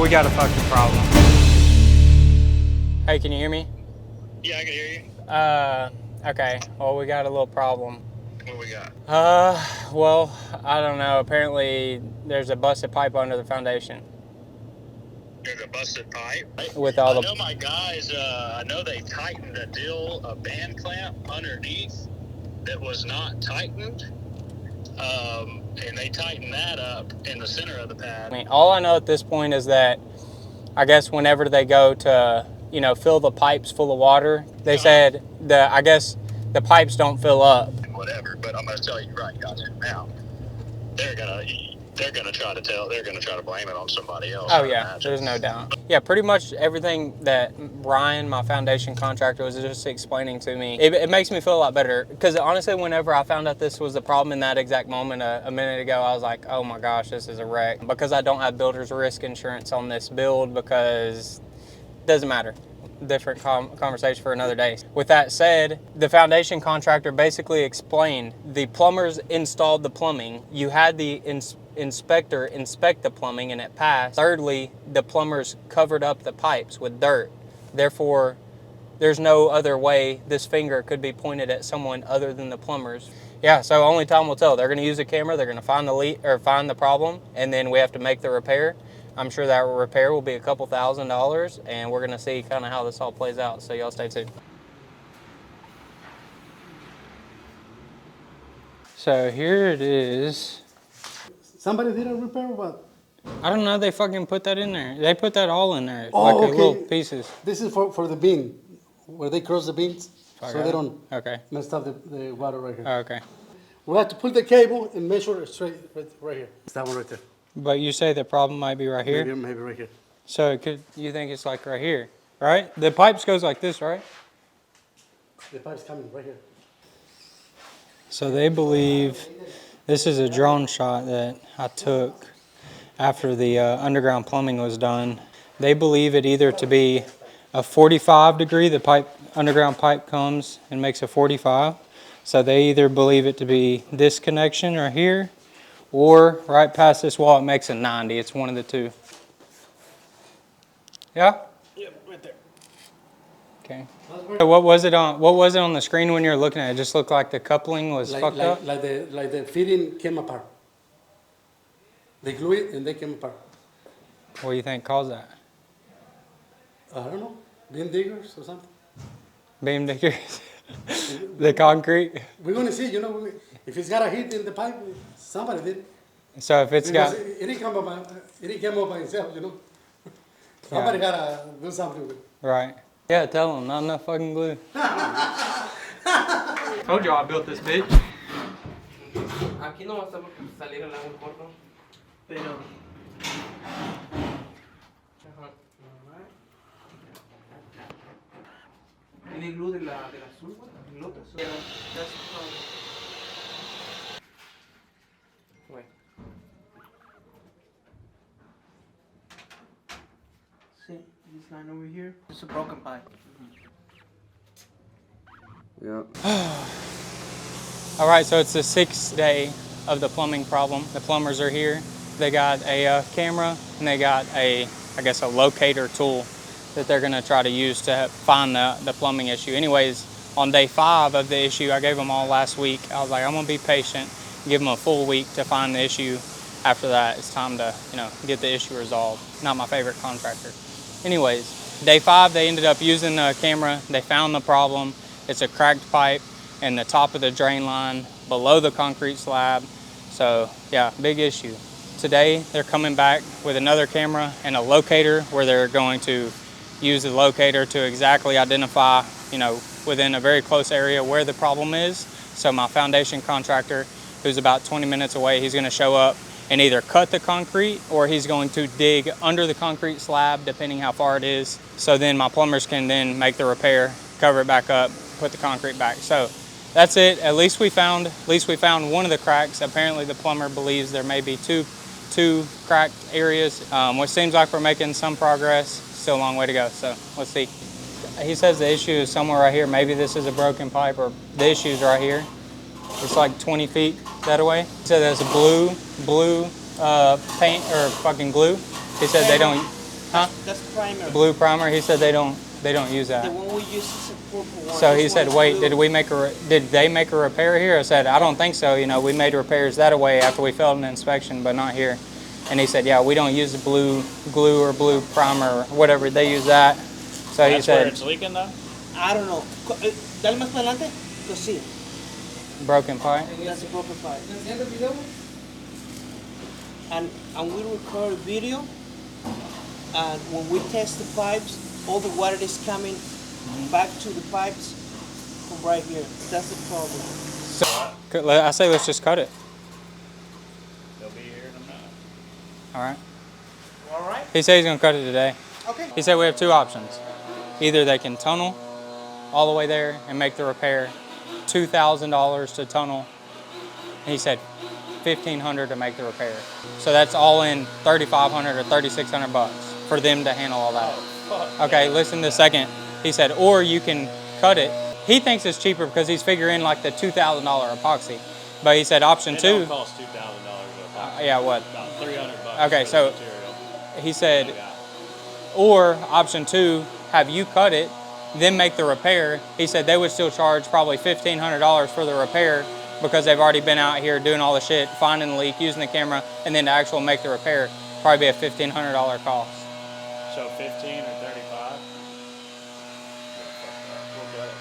we got a fucking problem. Hey, can you hear me? Yeah, I can hear you. Okay. Well, we got a little problem. What we got? Well, I don't know. Apparently, there's a busted pipe under the foundation. There's a busted pipe. With all I the... know my guys, I know they tightened a band clamp underneath that was not tightened. And they tightened that up in the center of the pad. I mean, all I know at this point is that I guess whenever they go to, you know, fill the pipes full of water, they said I guess the pipes don't fill up. Whatever, but I'm gonna tell you right now, they're gonna try to blame it on somebody else. Oh yeah, there's no doubt. Yeah, pretty much everything that Ryan, my foundation contractor, was just explaining to me, it makes me feel a lot better. Because honestly, whenever I found out this was the problem in that exact moment a minute ago, I was like, oh my gosh, this is a wreck. Because I don't have builder's risk insurance on this build, because it doesn't matter. Different conversation for another day. With that said, the foundation contractor basically explained the plumbers installed the plumbing. You had the inspector inspect the plumbing and it passed. Thirdly, the plumbers covered up the pipes with dirt. Therefore, there's no other way this finger could be pointed at someone other than the plumbers. Yeah, so only time will tell. They're going to use a camera, they're going to find the leak or find the problem, and then we have to make the repair. I'm sure that repair will be a couple $1,000s, and we're going to see kind of how this all plays out. So y'all stay tuned. So here it is. Somebody did a repair or what? I don't know, they fucking put that in there. They put that all in there, Oh, like okay. little pieces. This is for the bean, where they cross the beans, so they don't mess up the water right here. Okay. We have to pull the cable and measure it straight right here. It's that one right there. But you say the problem might be right here? Maybe right here. So it could, you think it's like right here, right? The pipes goes like this, right? The pipe's coming right here. So they believe, this is a drone shot that I took after the underground plumbing was done. They believe it either to be a 45 degree, the underground pipe comes and makes a 45. So they either believe it to be this connection right here, or right past this wall, it makes a 90. It's one of the two. Yeah? Yep, right there. Okay. So what was it on the screen when you were looking at it? It just looked like the coupling was fucked up? Like the fitting came apart. They glue it and they came apart. What do you think caused that? I don't know. Beam diggers or something. Beam diggers? The concrete? We're going to see, you know, if it's got a hit in the pipe, somebody did. So if it's because got... It didn't come up by itself, you know. Somebody got to do something with it. Right. Yeah, tell them, not enough fucking glue. Told y'all I built this bitch. Aquí no va a salir el agua corto. Pero... ¿Tiene glue del azul, güey? ¿El otro? Wait. See, this line over here? It's a broken pipe. Yeah. All right, so it's the 6th day of the plumbing problem. The plumbers are here. They got a camera and they got I guess a locator tool that they're gonna try to use to find the plumbing issue. Anyways, on day 5 of the issue, I gave them all last week. I was like, I'm gonna be patient, give them a full week to find the issue. After that, it's time to, you know, get the issue resolved. Not my favorite contractor. Anyways, day 5, they ended up using the camera. They found the problem. It's a cracked pipe in the top of the drain line below the concrete slab. So yeah, big issue. Today, they're coming back with another camera and a locator where they're going to use the locator to exactly identify, you know, within a very close area where the problem is. So my foundation contractor, who's about 20 minutes away, he's gonna show up and either cut the concrete or he's going to dig under the concrete slab, depending how far it is. So then my plumbers can then make the repair, cover it back up, put the concrete back. So that's it. At least we found one of the cracks. Apparently the plumber believes there may be two cracked areas, which seems like we're making some progress. Still a long way to go, so let's see. He says the issue is somewhere right here. Maybe this is a broken pipe, or the issue's right here. It's like 20 feet that way. He said there's a blue paint or fucking glue. He said they don't Huh? That's primer. Blue primer. He said they don't use that. The one we use is a purple one. So he This said, one is wait, blue. did they make a repair here? I said, I don't think so. You know, we made repairs that way after we failed an inspection, but not here. And he said, yeah, we don't use the blue glue or blue primer or whatever. They use that. So he That's where said, it's leaking though? I don't know. Dale más para adelante. Pues sí. broken pipe. That's a broken pipe. And we record a video. And when we test the pipes, all the water is coming back to the pipes from right here. That's the problem. So, I say let's just cut it. They'll be here in a minute. All right. All right. He said he's going to cut it today. Okay. He said we have two options. Either they can tunnel all the way there and make the repair, $2,000 to tunnel. And he said $1,500 to make the repair. So that's all in $3,500 or $3,600 for them to handle all that. Okay, listen to the second. He said, or you can cut it. He thinks it's cheaper because he's figuring like the $2,000 epoxy. But he said option It two. don't cost $2,000 Yeah, what? About $300. Okay, for so the material. he said, or option two, have you cut it, then make the repair. He said they would still charge probably $1,500 for the repair because they've already been out here doing all the shit, finding the leak, using the camera, and then to actually make the repair, probably be a $1,500 cost. So 15 or 35? We'll get it.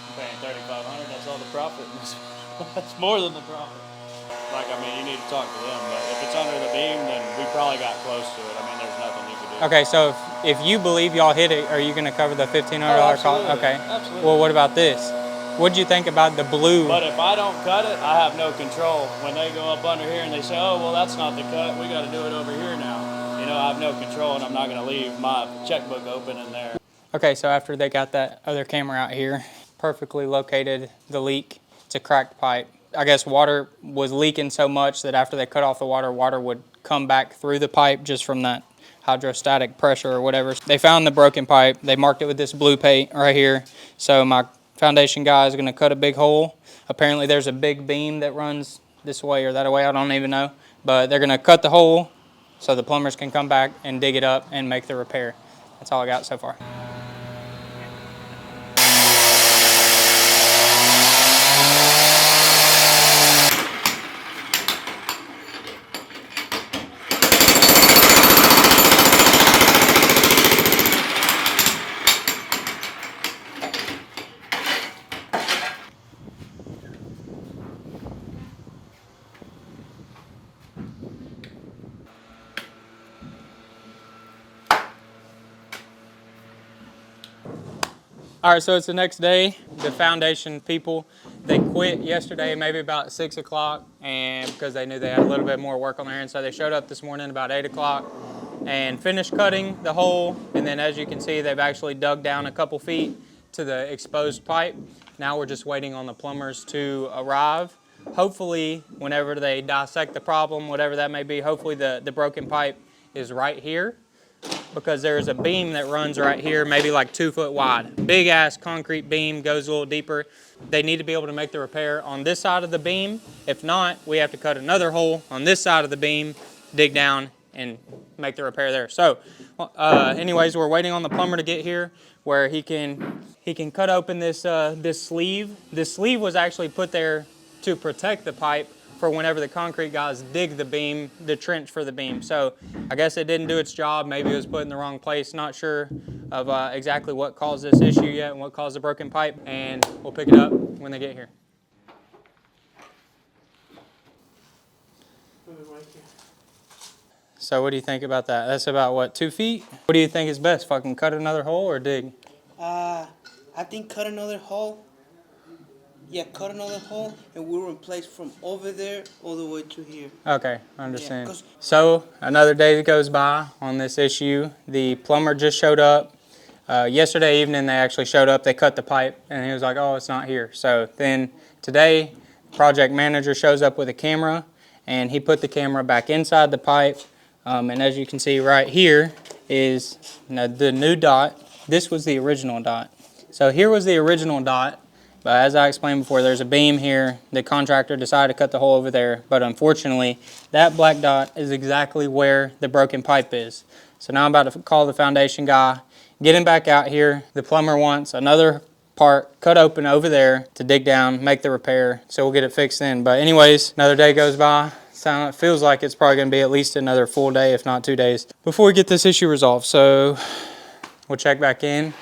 I'm paying 3,500. That's all the profit. That's more than the profit. Like, I mean, you need to talk to them, but if it's under the beam, then we probably got close to it. I mean, there's nothing you can do. Okay, so if you believe y'all hit it, are you going to cover the $1,500 cost? absolutely. Okay. Absolutely. Well, what about this? What did you think about the blue? But if I don't cut it, I have no control. When they go up under here and they say, oh, well, that's not the cut, we got to do it over here now. You know, I have no control, and I'm not going to leave my checkbook open in there. Okay, so after they got that other camera out here, perfectly located the leak. It's a cracked pipe. I guess water was leaking so much that after they cut off the water, water would come back through the pipe just from that hydrostatic pressure or whatever. They found the broken pipe. They marked it with this blue paint right here. So my foundation guy is going to cut a big hole. Apparently there's a big beam that runs this way or that way. I don't even know. But they're going to cut the hole so the plumbers can come back and dig it up and make the repair. That's all I got so far. All right, so it's the next day. The foundation people, they quit yesterday, maybe about 6 o'clock, and because they knew they had a little bit more work on their hands, so they showed up this morning about 8 o'clock and finished cutting the hole. And then as you can see, they've actually dug down a couple feet to the exposed pipe. Now we're just waiting on the plumbers to arrive. Hopefully, whenever they dissect the problem, whatever that may be, hopefully the broken pipe is right here, because there's a beam that runs right here, maybe like 2 foot wide. Big ass concrete beam, goes a little deeper. They need to be able to make the repair on this side of the beam. If not, we have to cut another hole on this side of the beam, dig down, and make the repair there. So anyways, we're waiting on the plumber to get here where he can cut open this this sleeve. This sleeve was actually put there to protect the pipe for whenever the concrete guys dig the beam, the trench for the beam. So I guess it didn't do its job. Maybe it was put in the wrong place. Not sure of exactly what caused this issue yet and what caused the broken pipe. And we'll pick it up when they get here. So what do you think about that? That's about what, 2 feet? What do you think is best? Fucking cut another hole or dig? I think cut another hole. Yeah, cut another hole, and we'll replace from over there all the way to here. Okay, I understand. Yeah, so another day goes by on this issue. The plumber just showed up. Yesterday evening they actually showed up. They cut the pipe, and he was like, oh, it's not here. So then today, project manager shows up with a camera, and he put the camera back inside the pipe. And as you can see right here is the new dot. This was the original dot. So here was the original dot. But as I explained before, there's a beam here. The contractor decided to cut the hole over there. But unfortunately, that black dot is exactly where the broken pipe is. So now I'm about to call the foundation guy, get him back out here. The plumber wants another part cut open over there to dig down, make the repair, so we'll get it fixed in. But anyways, another day goes by. So it feels like it's probably going to be at least another full day, if not 2 days, before we get this issue resolved. So we'll check back in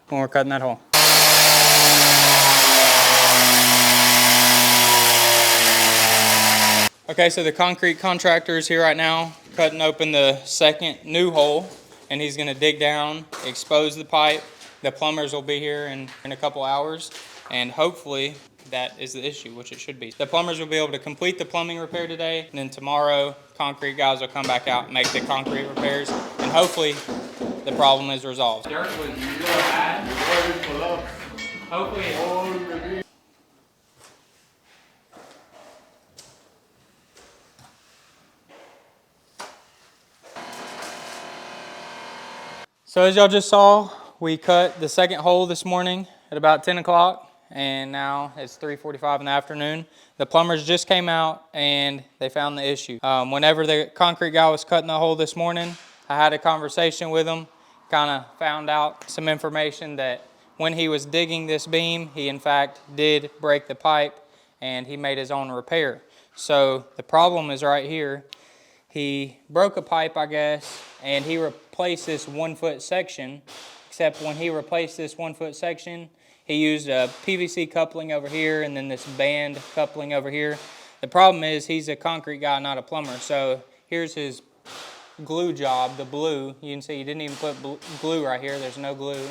when we're cutting that hole. Okay, so the concrete contractor is here right now, cutting open the second new hole, and he's gonna dig down, expose the pipe. The plumbers will be here in a couple hours, and hopefully that is the issue, which it should be. The plumbers will be able to complete the plumbing repair today, and then tomorrow, concrete guys will come back out and make the concrete repairs, and hopefully the problem is resolved. Dirt was real bad. Hopefully. So as y'all just saw, we cut the second hole this morning at about 10 o'clock, and now it's 3:45 in the afternoon. The plumbers just came out and they found the issue. Whenever the concrete guy was cutting the hole this morning, I had a conversation with him, kind of found out some information that when he was digging this beam, he in fact did break the pipe and he made his own repair. So the problem is right here. He broke a pipe, I guess, and he replaced this 1 foot section, except when he replaced this 1 foot section, he used a PVC coupling over here and then this band coupling over here. The problem is he's a concrete guy, not a plumber, so here's his glue job, the blue. You can see he didn't even put glue right here. There's no glue.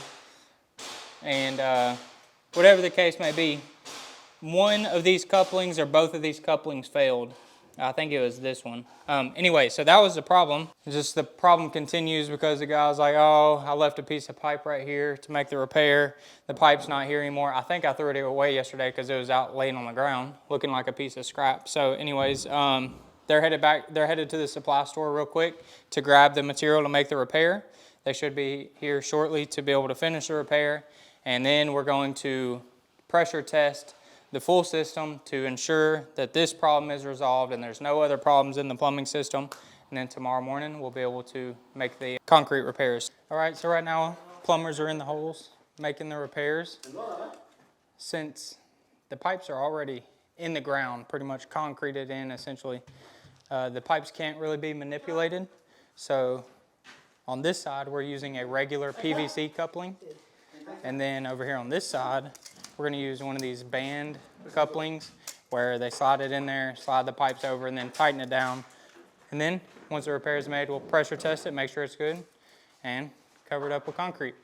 And whatever the case may be, one of these couplings or both of these couplings failed. I think it was this one. Anyway, so that was the problem. Just the problem continues because the guy was like, oh, I left a piece of pipe right here to make the repair. The pipe's not here anymore. I think I threw it away yesterday because it was out laying on the ground looking like a piece of scrap. So anyways, they're headed to the supply store real quick to grab the material to make the repair. They should be here shortly to be able to finish the repair. And then we're going to pressure test the full system to ensure that this problem is resolved and there's no other problems in the plumbing system. And then tomorrow morning, we'll be able to make the concrete repairs. All right, so right now, plumbers are in the holes making the repairs. Since the pipes are already in the ground, pretty much concreted in essentially, the pipes can't really be manipulated. So on this side, we're using a regular PVC coupling. And then over here on this side, we're going to use one of these band couplings where they slide it in there, slide the pipes over, and then tighten it down. And then once the repair is made, we'll pressure test it, make sure it's good, and cover it up with concrete.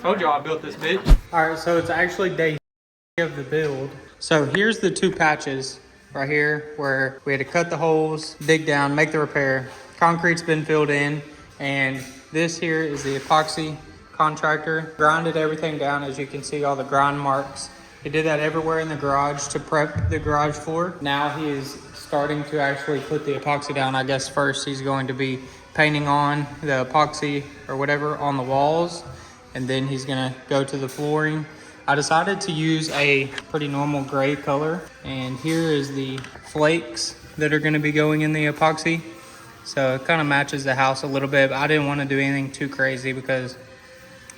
Told y'all I built this bitch. All right, so it's actually day of the build. So here's the two patches right here where we had to cut the holes, dig down, make the repair. Concrete's been filled in, and this here is the epoxy contractor. Grinded everything down, as you can see all the grind marks. He did that everywhere in the garage to prep the garage floor. Now he is starting to actually put the epoxy down. I guess first he's going to be painting on the epoxy or whatever on the walls, and then he's gonna go to the flooring. I decided to use a pretty normal gray color, and here is the flakes that are gonna be going in the epoxy. So it kind of matches the house a little bit, but I didn't want to do anything too crazy because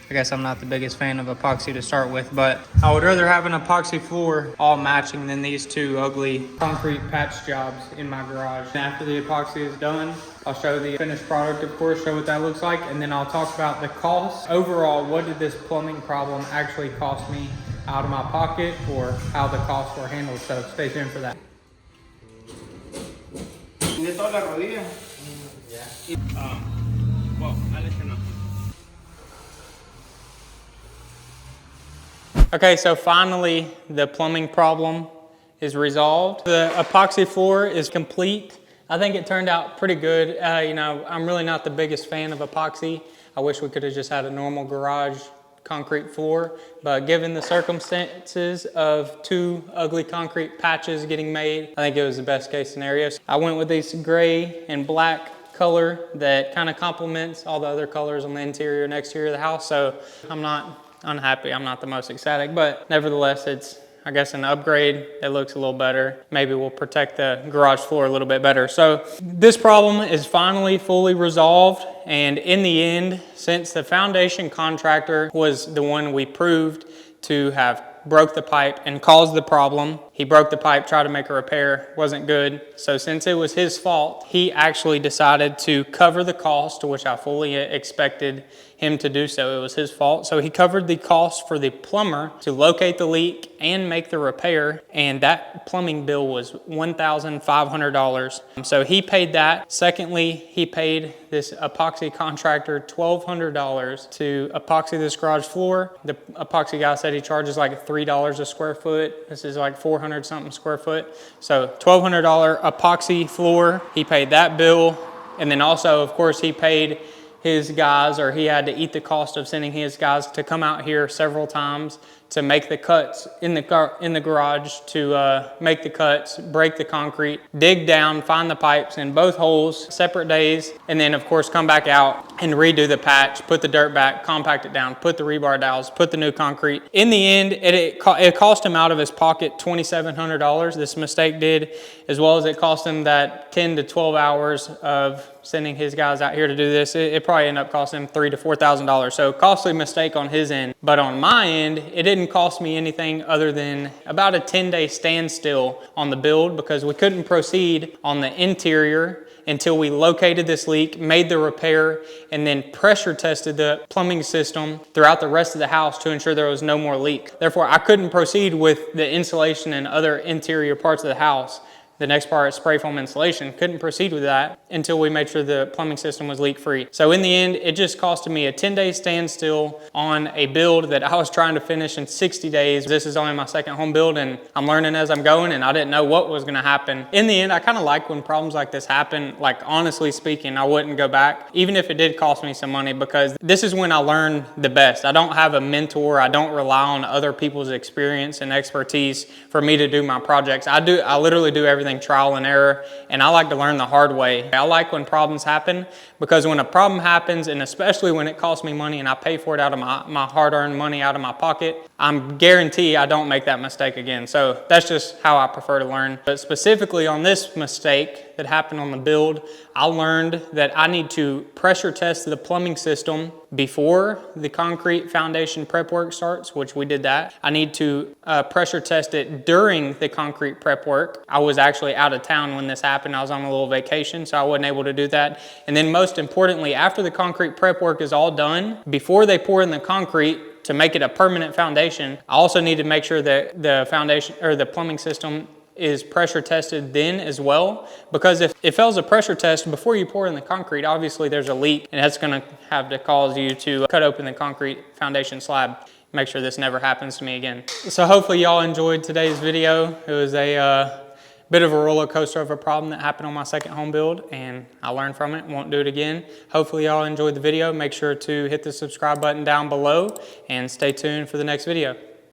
I guess I'm not the biggest fan of epoxy to start with, but I would rather have an epoxy floor all matching than these two ugly concrete patch jobs in my garage. And after the epoxy is done, I'll show the finished product, of course, show what that looks like, and then I'll talk about the cost. Overall, what did this plumbing problem actually cost me out of my pocket, or how the costs were handled, so stay tuned for that. Okay, so finally the plumbing problem is resolved. The epoxy floor is complete. I think it turned out pretty good. You know, I'm really not the biggest fan of epoxy. I wish we could have just had a normal garage concrete floor, but given the circumstances of 2 ugly concrete patches getting made, I think it was the best case scenario. So I went with this gray and black color that kind of complements all the other colors on the interior and exterior of the house. So I'm not unhappy. I'm not the most ecstatic, but nevertheless, it's, I guess, an upgrade. It looks a little better. Maybe we'll protect the garage floor a little bit better. So this problem is finally fully resolved. And in the end, since the foundation contractor was the one we proved to have broke the pipe and caused the problem, he broke the pipe, tried to make a repair, wasn't good. So since it was his fault, he actually decided to cover the cost, which I fully expected him to do so. It was his fault. So he covered the cost for the plumber to locate the leak and make the repair. And that plumbing bill was $1,500. So he paid that. Secondly, he paid this epoxy contractor $1,200 to epoxy this garage floor. The epoxy guy said he charges like $3 a square foot. This is like 400 something square foot. So $1,200 epoxy floor. He paid that bill. And then also, of course, he paid his guys, or he had to eat the cost of sending his guys to come out here several times to make the cuts in the garage, to make the cuts, break the concrete, dig down, find the pipes in both holes, separate days, and then of course come back out and redo the patch, put the dirt back, compact it down, put the rebar dowels, put the new concrete. In the end, it cost him out of his pocket $2,700, this mistake did, as well as it cost him that 10 to 12 hours of sending his guys out here to do this. It probably ended up costing him $3,000 to $4,000. So costly mistake on his end. But on my end, it didn't cost me anything other than about a 10-day standstill on the build, because we couldn't proceed on the interior until we located this leak, made the repair, and then pressure tested the plumbing system throughout the rest of the house to ensure there was no more leak. Therefore, I couldn't proceed with the insulation and other interior parts of the house. The next part is spray foam insulation. Couldn't proceed with that until we made sure the plumbing system was leak free. So in the end, it just costed me a 10-day standstill on a build that I was trying to finish in 60 days. This is only my second home build, and I'm learning as I'm going, and I didn't know what was gonna happen. In the end, I kind of like when problems like this happen. Like, honestly speaking, I wouldn't go back, even if it did cost me some money, because this is when I learn the best. I don't have a mentor. I don't rely on other people's experience and expertise for me to do my projects. I literally do everything trial and error, and I like to learn the hard way. I like when problems happen, because when a problem happens, and especially when it costs me money and I pay for it out of my hard-earned money out of my pocket, I'm guaranteed I don't make that mistake again. So that's just how I prefer to learn. But specifically on this mistake that happened on the build, I learned that I need to pressure test the plumbing system before the concrete foundation prep work starts, which we did that. I need to pressure test it during the concrete prep work. I was actually out of town when this happened. I was on a little vacation, so I wasn't able to do that. And then most importantly, after the concrete prep work is all done, before they pour in the concrete to make it a permanent foundation, I also need to make sure that the foundation or the plumbing system is pressure tested then as well, because if it fails a pressure test before you pour in the concrete, obviously there's a leak, and that's going to have to cause you to cut open the concrete foundation slab. Make sure this never happens to me again. So hopefully y'all enjoyed today's video. It was a bit of a roller coaster of a problem that happened on my second home build, and I learned from it. Won't do it again. Hopefully y'all enjoyed the video. Make sure to hit the subscribe button down below and stay tuned for the next video.